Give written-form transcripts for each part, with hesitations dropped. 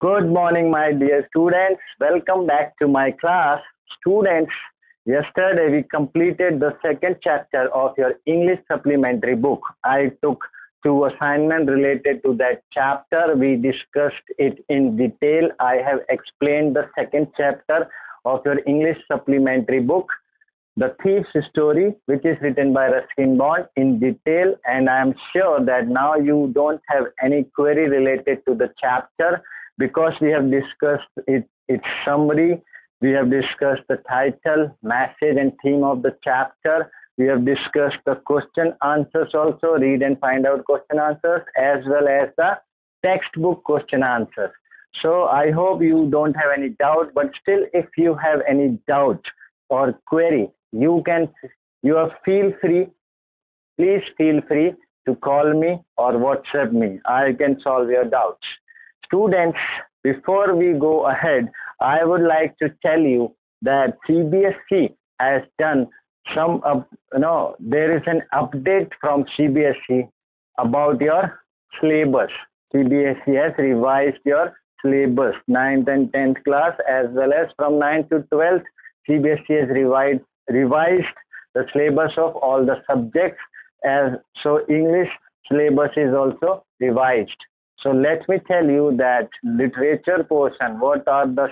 Good morning, my dear students. Welcome back to my class. Students, yesterday we completed the second chapter of your English supplementary book. I took two assignments related to that chapter. We discussed it in detail. I have explained the second chapter of your English supplementary book, The Thief's Story, which is written by Ruskin Bond in detail. And I am sure that now you don't have any query related to the chapter because we have discussed its summary, we have discussed the title, message and theme of the chapter, we have discussed the question answers also, read and find out question answers, as well as the textbook question answers. So I hope you don't have any doubt, but still if you have any doubt or query, please feel free to call me or WhatsApp me. I can solve your doubts. Students, before we go ahead, I would like to tell you that CBSE has done there is an update from CBSE about your syllabus. CBSE has revised your syllabus, 9th and 10th class, as well as from 9th to 12th, CBSE has revised the syllabus of all the subjects, so English syllabus is also revised. So let me tell you that literature portion, what are the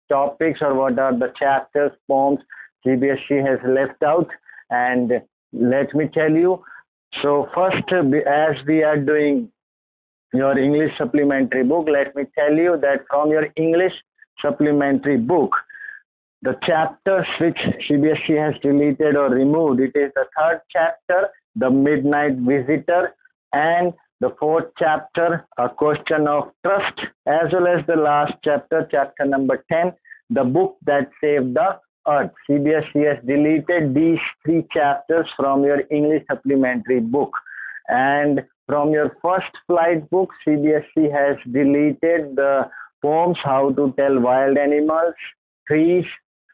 topics or what are the chapters, poems CBSE has left out, and let me tell you. So first, as we are doing your English supplementary book, let me tell you that from your English supplementary book, the chapters which CBSE has deleted or removed, it is the third chapter, The Midnight Visitor, and the fourth chapter, A Question of Trust, as well as the last chapter, chapter number 10, The Book That Saved the Earth. CBSE has deleted these three chapters from your English supplementary book. And from your first flight book, CBSE has deleted the poems How to Tell Wild Animals, Trees,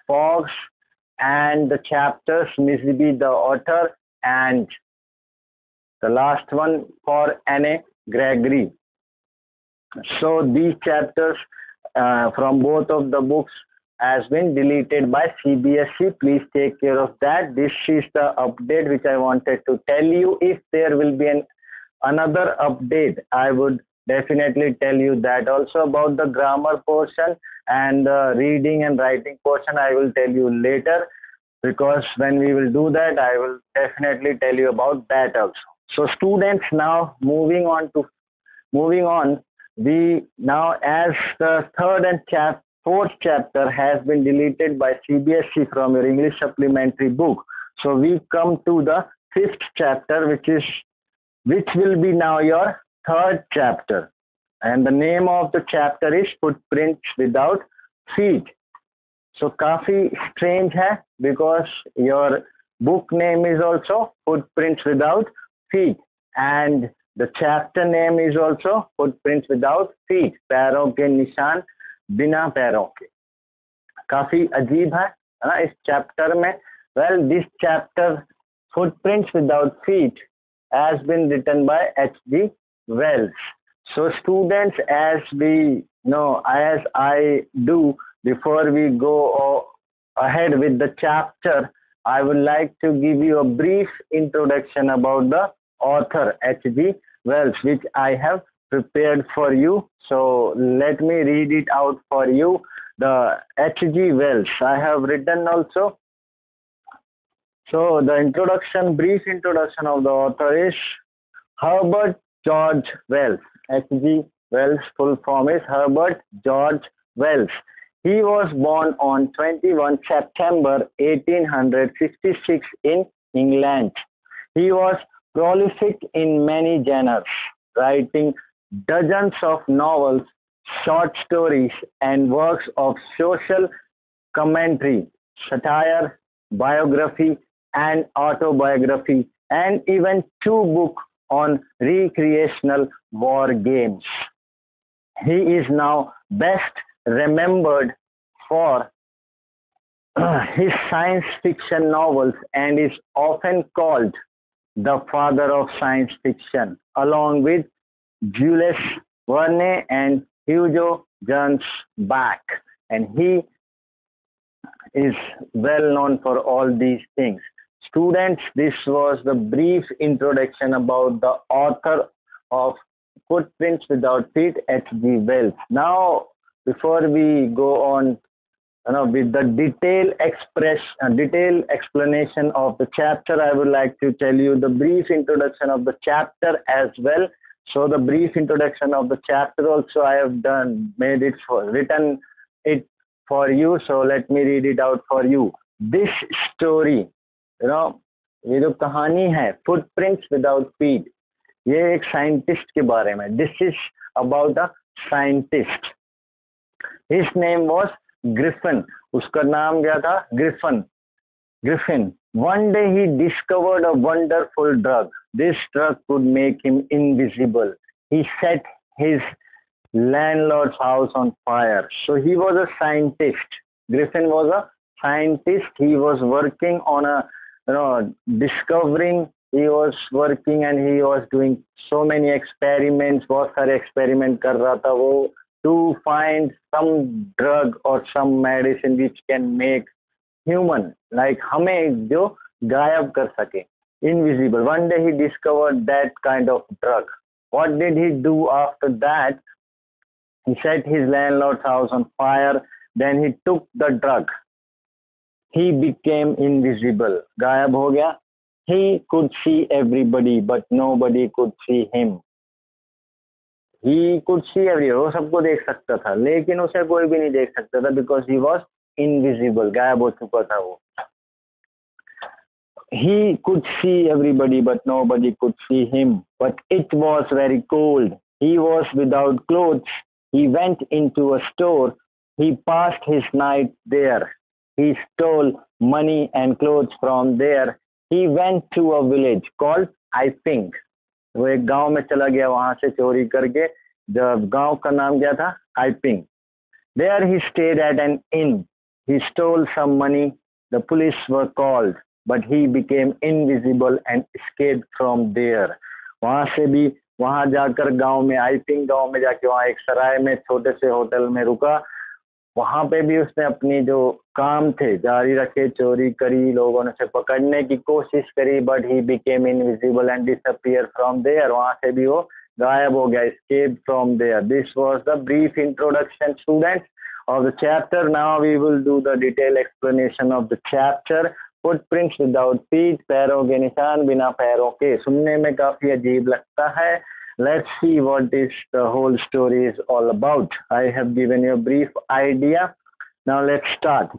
Fogs, and the chapters Nisbi the Otter and the last one for Anne Gregory. So these chapters from both of the books has been deleted by CBSE. Please take care of that. This is the update which I wanted to tell you. If there will be another update, I would definitely tell you that. Also about the grammar portion and the reading and writing portion, I will tell you later, because when we will do that, I will definitely tell you about that also. So students, now moving on, we now, as the third and fourth chapter has been deleted by CBSE from your English supplementary book, so we come to the fifth chapter, which will be now your third chapter, and the name of the chapter is Footprints Without Feet. So काफी strange है, because your book name is also Footprints Without Feet, and the chapter name is also Footprints Without Feet, पैरों के निशान बिना पैरों के. काफी अजीब है ना इस चैप्टर में. Well, this chapter Footprints Without Feet has been written by H.G. Wells. So students, as I do, before we go ahead with the chapter, I would like to give you a brief introduction about the author H.G. Wells, which I have prepared for you. So let me read it out for you. The H.G. Wells I have written also. So the brief introduction of the author is Herbert George Wells. H.G. Wells' full form is Herbert George Wells. He was born on 21 September 1866 in England. He was prolific in many genres, writing dozens of novels, short stories, and works of social commentary, satire, biography, and autobiography, and even two books on recreational war games. He is now best remembered for his science fiction novels and is often called the father of science fiction, along with Jules Verne and Hugo John's back, and he is well known for all these things. Students, this was the brief introduction about the author of Footprints Without Feet, H.G. Wells. Now, before we go on with the detailed explanation of the chapter, I would like to tell you the brief introduction of the chapter as well. So the brief introduction of the chapter also I have written it for you. So let me read it out for you. This story, ये जो कहानी है Footprints Without Feet, ये एक scientist के बारे में. This is about a scientist. His name was Griffin. उसका नाम क्या था? Griffin. One day he discovered a wonderful drug. This drug could make him invisible. He set his landlord's house on fire. So he was a scientist. Griffin was a scientist. He was working on discovering. He was working and he was doing so many experiments. बहुत सारे experiment कर रहा था वो, to find some drug or some medicine which can make human, like हमें जो गायब कर सके, invisible. One day he discovered that kind of drug. What did he do after that? He set his landlord's house on fire. Then he took the drug. He became invisible. गायब हो गया. He could see everybody, but nobody could see him. He could see everyone. वो सबको देख सकता था, लेकिन उसे कोई भी नहीं देख सकता था, because he was invisible. गायब हो चुका था वो. He could see everybody, but nobody could see him. But it was very cold. He was without clothes. He went into a store. He passed his night there. He stole money and clothes from there. He went to a village called Iping. वो एक गांव में चला गया, वहां से चोरी करके. जब गांव का नाम क्या था? Iping. There he stayed at an inn. He stole some money. The police were called, but he became invisible and escaped from there. वहां से भी, वहां जाकर गांव में, Iping गांव में जाके वहां एक सराय में छोटे से होटल में रुका. वहां पे भी उसने अपनी जो काम थे जारी रखे, चोरी करी, लोगों ने उसे पकड़ने की कोशिश करी, but he became invisible and disappear from there. वहां से भी वो गायब हो गया, escaped from there. This was the brief introduction, students, of the chapter. Now we will do the detailed explanation of the chapter. Footprints without feet, पैरों के निशान बिना पैरों के. सुनने में काफी अजीब लगता है. Let's see what this the whole story is all about. I have given you a brief idea. Now let's start.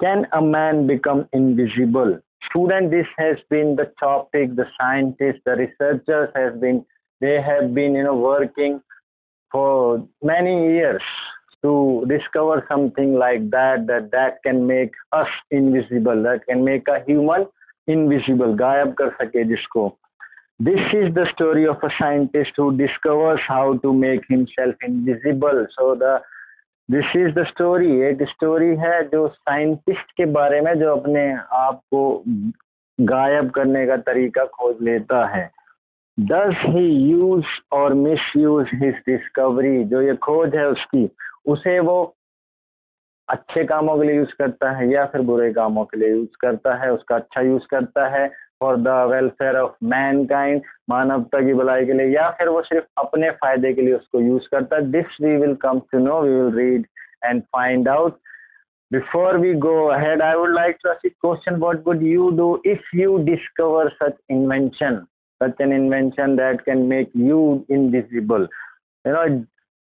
Can a man become invisible? Student, this has been the topic. The scientists, the researchers have been working for many years to discover something like that can make us invisible, that can make a human invisible, गायब कर सके जिसको. This is the story of a scientist who discovers how to make himself invisible. So this is the story. एक story है जो scientist के बारे में, जो अपने आप को गायब करने का तरीका खोज लेता है. Does he use or misuse his discovery? जो ये खोज है उसकी, उसे वो अच्छे कामों के लिए यूज करता है या फिर बुरे कामों के लिए यूज करता है. उसका अच्छा यूज करता है for the welfare of Mankind, मानवता की भलाई के लिए, या फिर वो सिर्फ अपने फायदे के लिए उसको यूज करता है. This we will come to know, we will read and find out. Before we go ahead, I would like to ask you a question. What would you do if you discover such an invention that can make you invisible?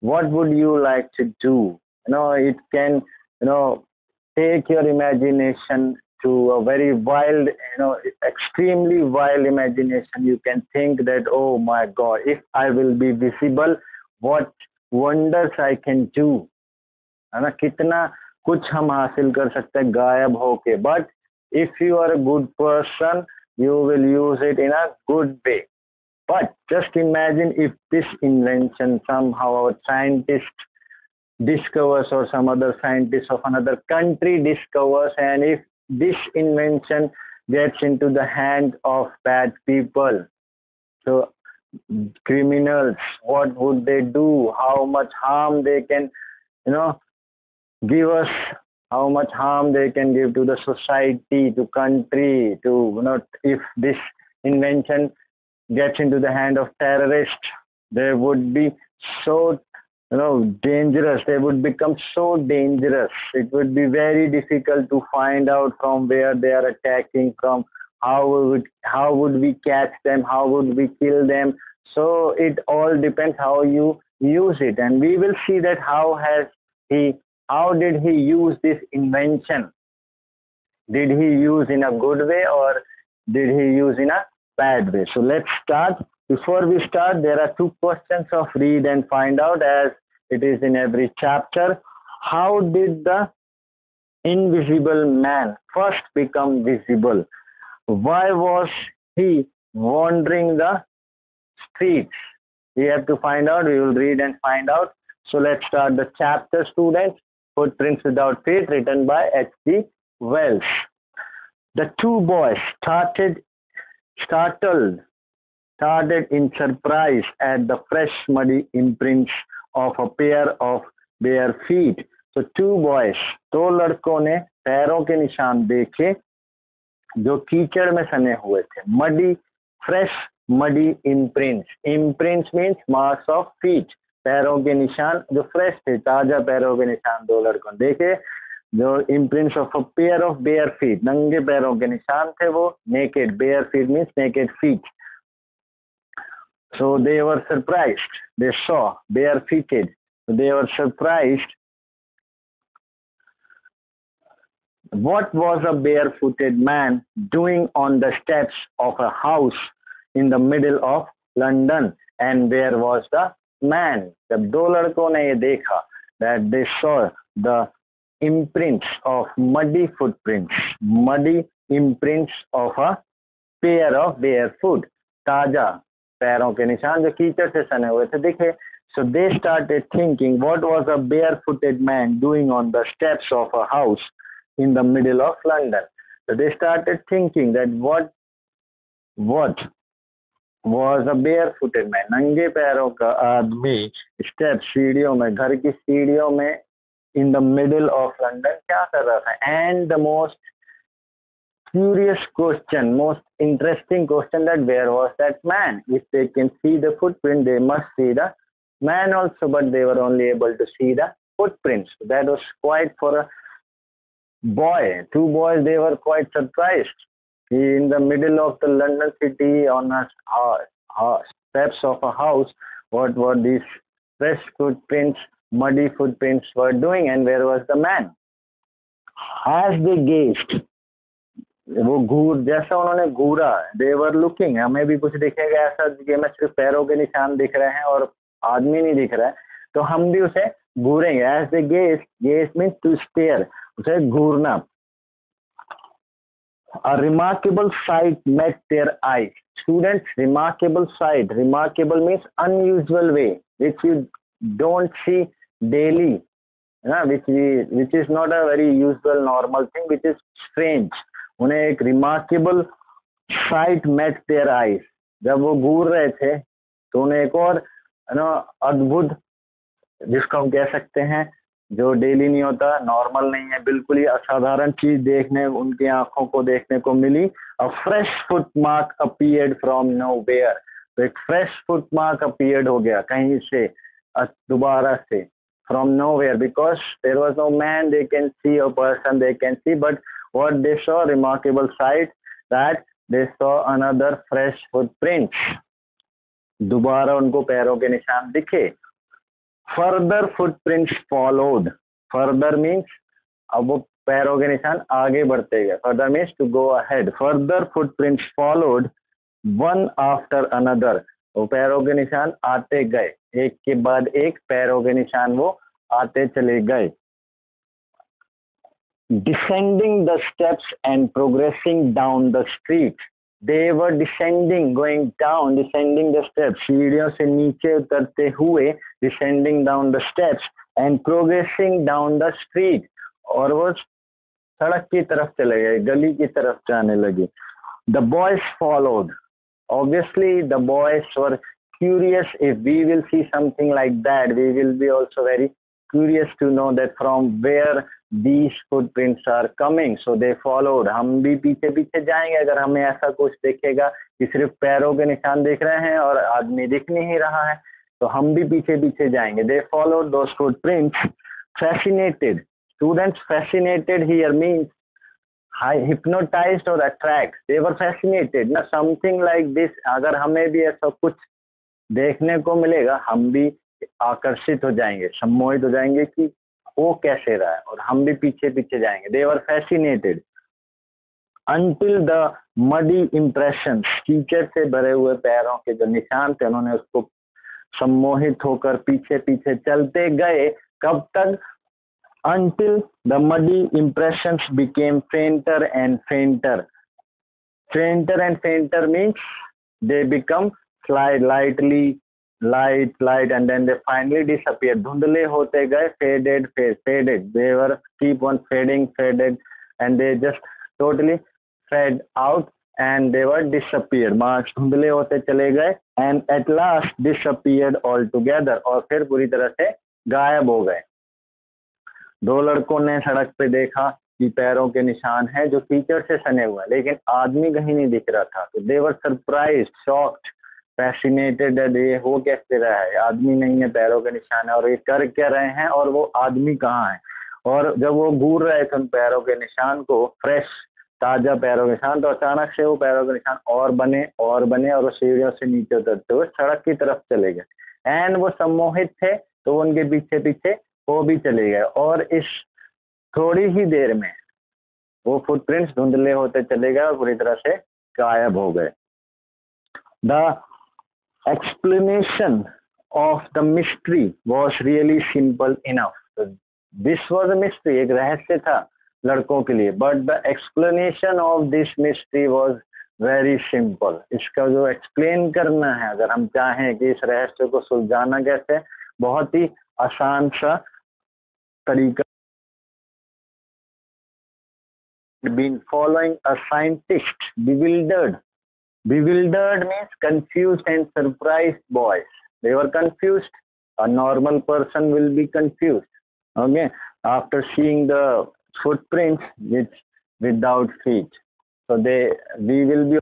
What would you like to do? It can, take your imagination to a very wild, extremely wild imagination. You can think that, oh my God, if I will be visible, what wonders I can do. है ना, कितना कुछ हम हासिल कर सकते हैं गायब होके. But if you are a good person, you will use it in a good way. But just imagine if this invention somehow a scientist discovers, or some other scientist of another country discovers, and if this invention gets into the hands of bad people, so criminals, what would they do? How much harm they can you know, give us how much harm they can give to the society, to country, to, if this invention gets into the hand of terrorists, they would be so, dangerous. They would become so dangerous. It would be very difficult to find out from where they are attacking from. How would we catch them? How would we kill them? So it all depends how you use it, and we will see that he how did he use this invention. Did he use in a good way, or did he use in a bad way? So let's start. Before we start, there are two questions of read and find out, as it is in every chapter. How did the invisible man first become visible? Why was he wandering the streets? We have to find out. We will read and find out. So let's start the chapter, students. Footprints Without Feet, written by H.G. Wells. The two boys startled in surprise at the fresh muddy imprints of a pair of bare feet. So two boys, दो लड़कों ने पैरों के निशान देखे जो कीचड़ में सने हुए थे. Muddy, fresh muddy imprints. Imprints means marks of feet. पैरों के निशान जो फ्रेश थे, ताजा पैरों के निशान दो लड़कों ने देखे जो imprints of a pair of bare feet, नंगे पैरों के निशान थे वो. Naked, bare feet means naked feet. So they were surprised. They saw barefooted. They were surprised. What was a barefooted man doing on the steps of a house in the middle of London? And where was the man? जब दो लड़कों ने ये देखा, that they saw the imprints of muddy footprints, muddy imprints of a pair of bare foot, ताजा पैरों के निशान जो कीचड़ से सने हुए थे दिखे. So they started thinking, what was a barefooted man doing on the steps of a house in the middle of London? So they started thinking that what was a barefooted man, नंगे पैरों का आदमी step सीढ़ियों में, घर की सीढ़ियों में, in the middle of London क्या कर रहा था. And the most curious question, most interesting question, that where was that man? If they can see the footprint, they must see the man also, but they were only able to see the footprints. That was quite for a boy. Two boys, they were quite surprised. In the middle of the London city, on a steps of a house, what were these fresh footprints, muddy footprints were doing, and where was the man? As they gazed, वो घूर जैसा उन्होंने घूरा, they were looking. हमें भी कुछ दिखेगा ऐसा कि हमें सिर्फ पैरों के निशान दिख रहे हैं और आदमी नहीं दिख रहा है, तो हम भी उसे घूरेंगे. As they gaze means to stare, उसे घूरना. A remarkable sight met their eyes. Students, remarkable sight. Remarkable means unusual way, which you don't see daily, which is not a very usual normal thing, which is strange. उन्हें एक remarkable sight met their eyes. जब वो घूर रहे थे तो उन्हें एक और अद्भुत, जिसको हम कह सकते हैं जो डेली नहीं होता, नॉर्मल नहीं है, बिल्कुल ही असाधारण चीज देखने उनकी आंखों को देखने को मिली. A fresh foot mark appeared from nowhere. तो एक फ्रेश फुट मार्क अपीयर्ड हो गया कहीं से, दोबारा से, from nowhere, because there was no man they can see, a person they can see, but what they saw, remarkable sight, that they saw another fresh footprints. दोबारा उनको पैरों के निशान दिखे. Further footprints followed. Further means अब वो पैरों के निशान आगे बढ़ते गए. Further means to go ahead. Further footprints followed one after another. वो पैरों के निशान आते गए, एक के बाद एक पैरों के निशान वो आते चले गए. Descending the steps and progressing down the street. They were descending, going down, descending the steps. सीढ़ियों से नीचे उतरते हुए, descending down the steps and progressing down the street. और वो सड़क की तरफ चले गए, गली की तरफ जाने लगे. The boys followed. Obviously, the boys were curious. If we will see something like that, we will be also very curious to know that from where these footprints are coming, so they followed. हम भी पीछे पीछे जाएंगे अगर हमें ऐसा कुछ दिखेगा कि सिर्फ पैरों के निशान दिख रहे हैं और आदमी दिख नहीं रहा है, तो हम भी पीछे पीछे जाएंगे. They followed those footprints. Fascinated. Students, fascinated here means hypnotized or attract. They were fascinated. ना something like this. अगर हमें भी ऐसा कुछ देखने को मिलेगा हम भी आकर्षित हो जाएंगे, सम्मोहित हो जाएंगे कि वो कैसे रहा है, और हम भी पीछे पीछे जाएंगे. They were fascinated until the muddy impressions. कीचड़ से भरे हुए पैरों के जो निशान थे उन्होंने उसको सम्मोहित होकर पीछे पीछे चलते गए. कब तक? Until the muddy impressions became fainter and fainter. Fainter and fainter means they become light, and then they finally disappeared. धुंधले होते गए, faded. They were keep on fading, and they just totally fade out, and they were disappeared. मार्च धुंधले होते चले गए, and at last disappeared altogether. और फिर पूरी तरह से गायब हो गए. दो लड़कों ने सड़क पे देखा कि पैरों के निशान हैं जो कीचड़ से सने हुए हैं, लेकिन आदमी कहीं नहीं दिख रहा था. तो दे वर सरप्राइज्ड, शॉक्ड, फैसिनेटेड. ये हो कैसे रहा है, आदमी नहीं है, पैरों के निशान है, और ये कर क्या रहे हैं, और वो आदमी कहाँ है. और जब वो घूर रहे थे उन पैरों के निशान को, फ्रेश ताजा पैरों के निशान, तो अचानक से वो पैरों के निशान और बने, और वो सीढ़ियों से नीचे उतरते हुए सड़क की तरफ चले गए. एंड वो सम्मोहित थे तो वो उनके पीछे पीछे वो भी चले गए, और इस थोड़ी ही देर में वो फुटप्रिंट्स धुंधले होते चले गए और पूरी तरह से गायब हो गए. The explanation of the mystery was really simple enough. This was a mystery, एक रहस्य था लड़कों के लिए, but the explanation of this mystery was very simple. इसका जो एक्सप्लेन करना है, अगर हम चाहें कि इस रहस्य को सुलझाना कैसे, बहुत ही आसान सा तरीका. Been following a scientist. Bewildered means confused and surprised boys. They were confused. A normal person will be confused, okay, after seeing the footprints without feet. So we will be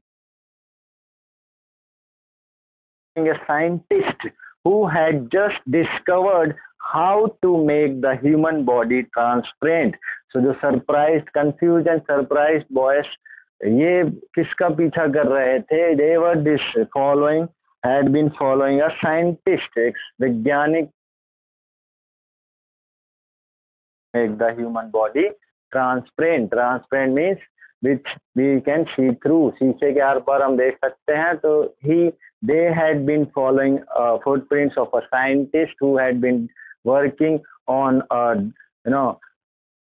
a scientist who had just discovered how to make the human body transparent. So जो surprised, confused and surprised boys, ये किसका पीछा कर रहे थे? They were had been following a scientist, एक वैज्ञानिक, make the human body transparent. Transparent means which we can see through. शीशे के आर पार हम देख सकते हैं. तो they had been following footprints of a scientist who had been working on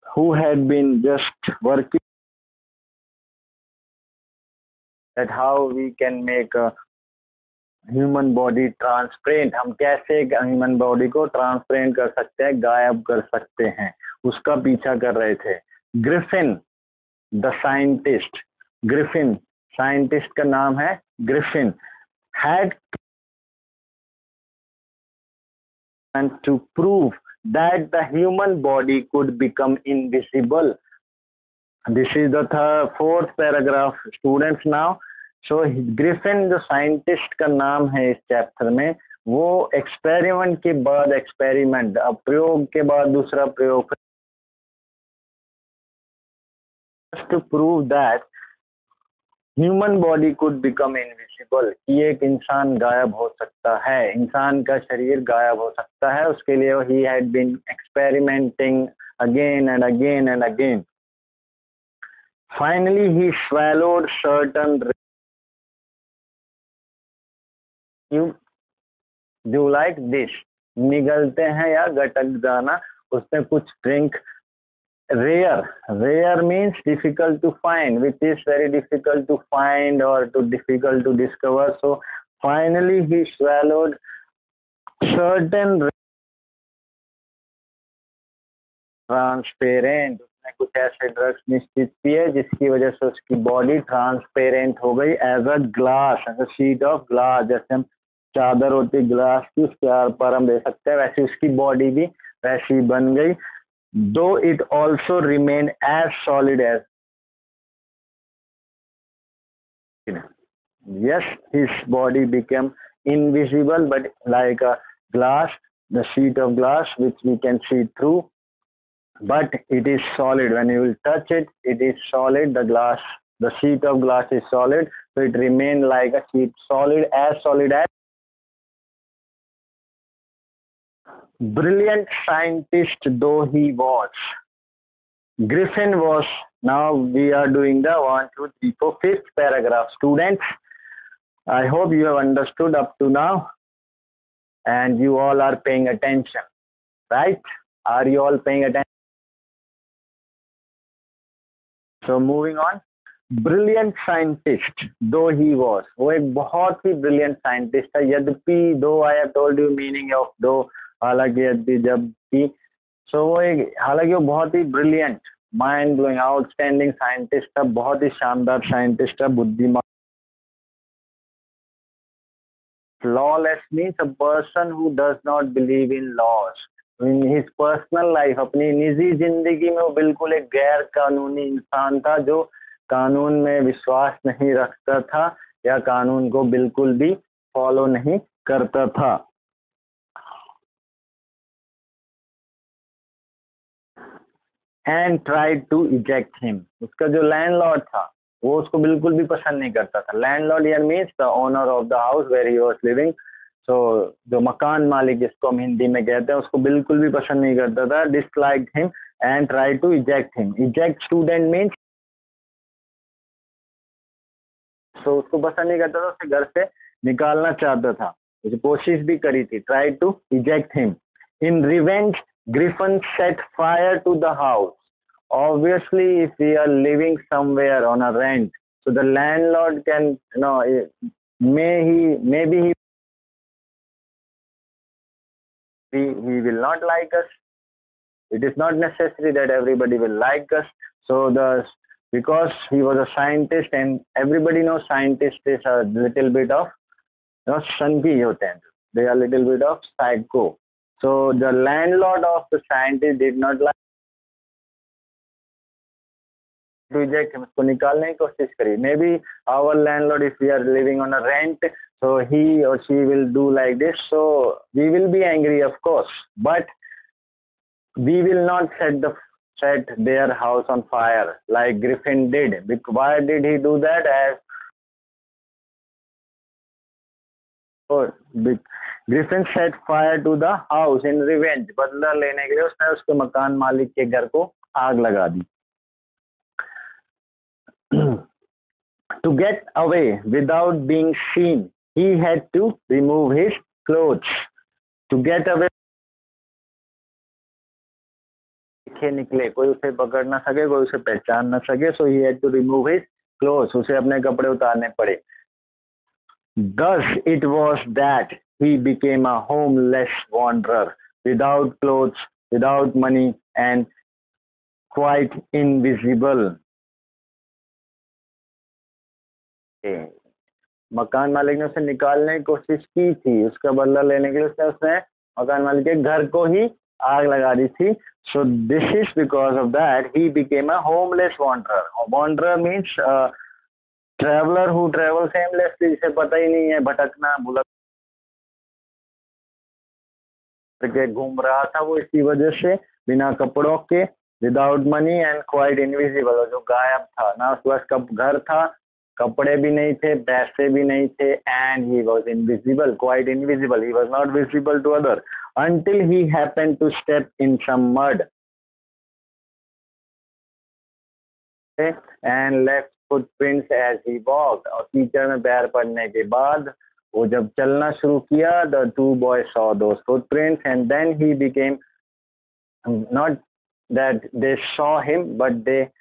who had been just working at how we can make a human body transparent. हम कैसे human body को transparent कर सकते हैं, गायब कर सकते हैं, उसका पीछा कर रहे थे. Griffin, the scientist, Griffin, scientist का नाम है Griffin, had and to prove that the human body could become invisible. This is the fourth paragraph, students. Now, so Griffin जो साइंटिस्ट का नाम है इस चैप्टर में, वो एक्सपेरिमेंट के बाद एक्सपेरिमेंट, अब प्रयोग के बाद दूसरा प्रयोग, to prove that human body could become invisible, कि एक इंसान गायब हो सकता है, इंसान का शरीर गायब हो सकता है. उसके लिए he had been experimenting again and again and again. Finally he swallowed certain. You do like this, निगलते हैं या गटक जाना, उसमें कुछ drink. Rare means difficult to find, which is very difficult to find or difficult to discover. So finally he swallowed certain transparent. उसने कुछ ऐसे drugs निश्चित किए जिसकी वजह से उसकी बॉडी ट्रांसपेरेंट हो गई, as a glass, as a sheet of glass. जैसे हम चादर होती ग्लास की, उसके आर पार हम देख सकते हैं, वैसे उसकी बॉडी भी वैसी बन गई, though it also remain as solid as, yes, his body became invisible but like a glass, the sheet of glass which we can see through, but it is solid. When you will touch it, it is solid. The glass, the sheet of glass is solid, so it remained like a sheet, solid as. Brilliant scientist though he was, Griffin was. Now we are doing the 1, 2, 3, 4, 5th paragraph. Students, I hope you have understood up to now and you all are paying attention, right? Are you all paying attention? So moving on. Brilliant scientist though he was, वो एक बहुत ही brilliant scientist था, यद्यपि, though I have told you meaning of though, हालांकि, यद्यपि, जबकि, so वो एक, हालांकि वो बहुत ही brilliant, mind blowing, outstanding scientist था, बहुत ही शानदार scientist था, बुद्धिमान. Lawless means a person who does not believe in laws. In his personal life, अपनी निजी जिंदगी में वो बिल्कुल एक गैर कानूनी इंसान था जो कानून में विश्वास नहीं रखता था या कानून को बिल्कुल भी फॉलो नहीं करता था. And tried to eject him. उसका जो लैंडलॉर्ड था वो उसको बिल्कुल भी पसंद नहीं करता था. Landlord here means the owner of the house where he was living. So जो मकान मालिक जिसको हम हिंदी में कहते हैं उसको बिल्कुल भी पसंद नहीं करता था. Disliked him and try to eject him. Eject student means, तो उसको पसंद नहीं करता था, उसे घर से निकालना चाहता था, उसे कोशिश भी करी थी. Try to eject him. In revenge Griffin set fire to the house. Obviously, if we are living somewhere on a rent, so the landlord can, maybe he will not like us. It is not necessary that everybody will like us. So because he was a scientist and everybody knows scientists is a little bit of, sanki hote hain. They are a little bit of psycho. So the landlord of the scientist did not like to eject him. उसको निकालने की कोशिश करी. Maybe our landlord, if we are living on a rent, so he or she will do like this. So we will be angry, of course, but we will not set their house on fire like Griffin did. Why did he do that? Griffin set fire to the house in revenge. बदला लेने के लिए उसने उसके मकान मालिक के घर को आग लगा दी. To get away without being seen, he had to remove his clothes. To get away, निकले, कोई उसे पकड़ ना सके, कोई उसे पहचान ना सके. So he had to remove his clothes. उसे अपने कपड़े उतारने पड़े. Thus it was that he became a homeless wanderer, without clothes, without money, and quite invisible. मकान मालिक ने उसे निकालने की कोशिश की थी. उसका बदला लेने के लिए उसने मकान मालिक के घर को ही आग लगा दी थी. So this is because of that he became a homeless wanderer. Wanderer means traveler who travels aimlessly, जिसे पता ही नहीं है, भटकना, भुलक के घूम रहा था वो इसी वजह से, बिना कपड़ों के, without money and quite invisible, जो गायब था ना. उसके पास घर था, कपड़े भी नहीं थे, पैसे भी नहीं थे, and he was invisible, quite invisible. He was not visible to other until he happened to step in some mud and left footprints as he walked. और कीचड़ में पैर पड़ने के बाद वो जब चलना शुरू किया, the two boys saw those footprints and then he became, not that they saw him, but they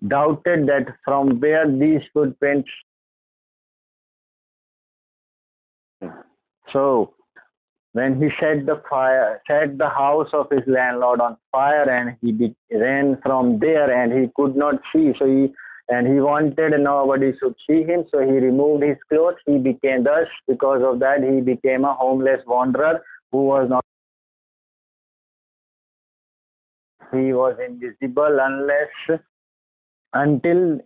doubted that from where these footprints. So when he set the house of his landlord on fire, and he ran from there, and he could not see. So he wanted nobody should see him. So he removed his clothes. He became, thus because of that he became a homeless wanderer who was not he was invisible until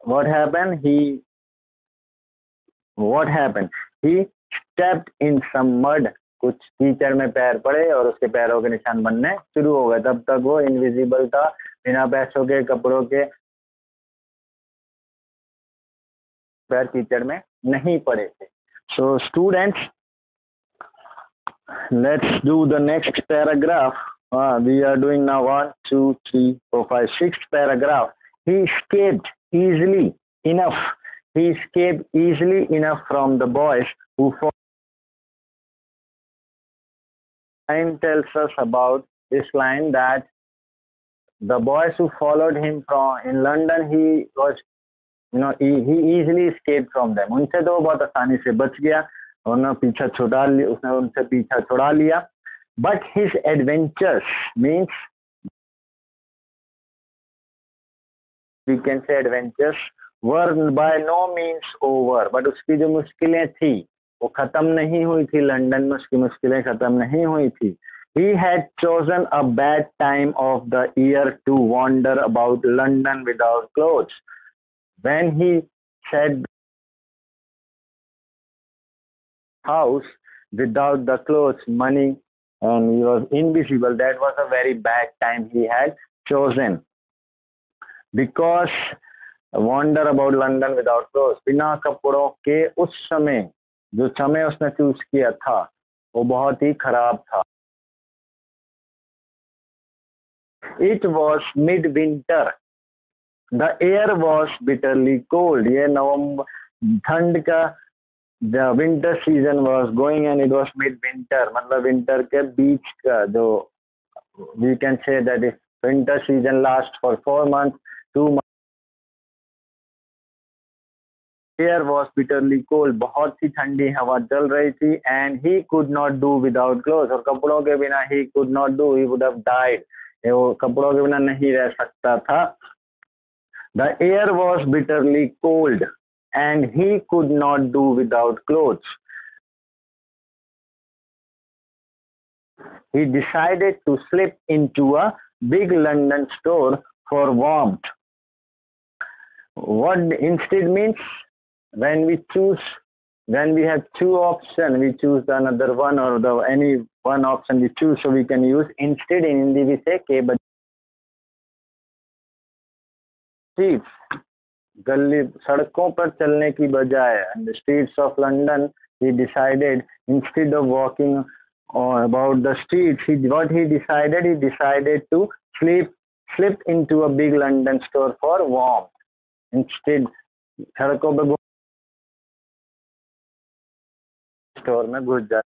what happened? He stepped in some mud. कुछ कीचड़ में पैर पड़े और उसके पैरों के निशान बनने शुरू हो गए. तब तक वो इनविजिबल था, बिना पैसों के, कपड़ों के, पैर कीचड़ में नहीं पड़े थे. So students, let's do the next paragraph. We are doing now 1, 2, 3, 4, 5, 6th paragraph. He escaped easily enough. He escaped easily enough from the boys who fought. Line tells us about this line that the boys who followed him from in London, he was, he easily escaped from them. उनसे तो वो बहुत आसानी से बच गया, उसने उनसे पीछा छुड़ा लिया. But his adventures, means we can say adventures, were by no means over. But उसकी जो मुश्किलें थी वो खत्म नहीं हुई थी. लंदन में उसकी मुश्किलें खत्म नहीं हुई थी. He had chosen a bad time of the year to wander about London without clothes. When he said house without the clothes, money, and he was invisible, that was a very bad time he had chosen. Because wander about London without clothes, बिना कपड़ों के उस समय, जो समय उसने choose किया था वो बहुत ही खराब था. It was midwinter. The air was bitterly cold. ये नवंबर, ठंड का, the winter season was going and it was midwinter. मतलब winter के बीच का, जो we can say that if winter season lasts for 4 months, 2 months. Air was bitterly cold. बहुत ही ठंडी हवा चल रही थी. And he could not do without clothes. और कपड़ों के बिना he could not do, he would have died. वो कपड़ों के बिना नहीं रह सकता था. The air was bitterly cold and he could not do without clothes. He decided to slip into a big London store for warmth. What instead means, when we have two options, we choose another one, or any one option we choose, so we can use instead. In Hindi we say ke baj. Streets, गली सड़कों पर चलने की बजाय, and the streets of London, he decided, instead of walking about the streets, he decided to slip into a big London store for warmth. Instead, सड़कों पे store में घुस जाए.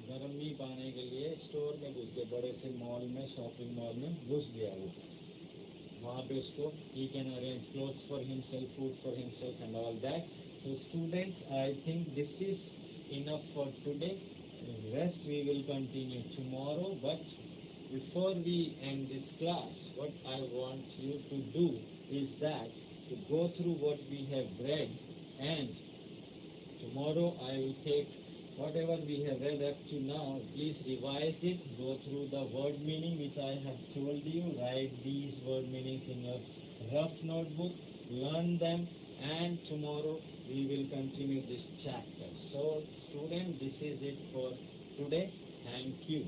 गर्मी पाने के लिए स्टोर में घुस गया, बड़े से मॉल में, शॉपिंग मॉल में घुस गया वो. वहाँ पे उसको he can arrange clothes for himself, food for himself and all that. So students, I think this is enough for today. Rest we will continue tomorrow. But before we end this class, what I want you to do is that to go through what we have read, and tomorrow I will take whatever we have read up to now. Please revise it, go through the word meaning which I have told you, write these word meanings in your rough notebook, learn them, and tomorrow we will continue this chapter. So students, this is it for today. Thank you.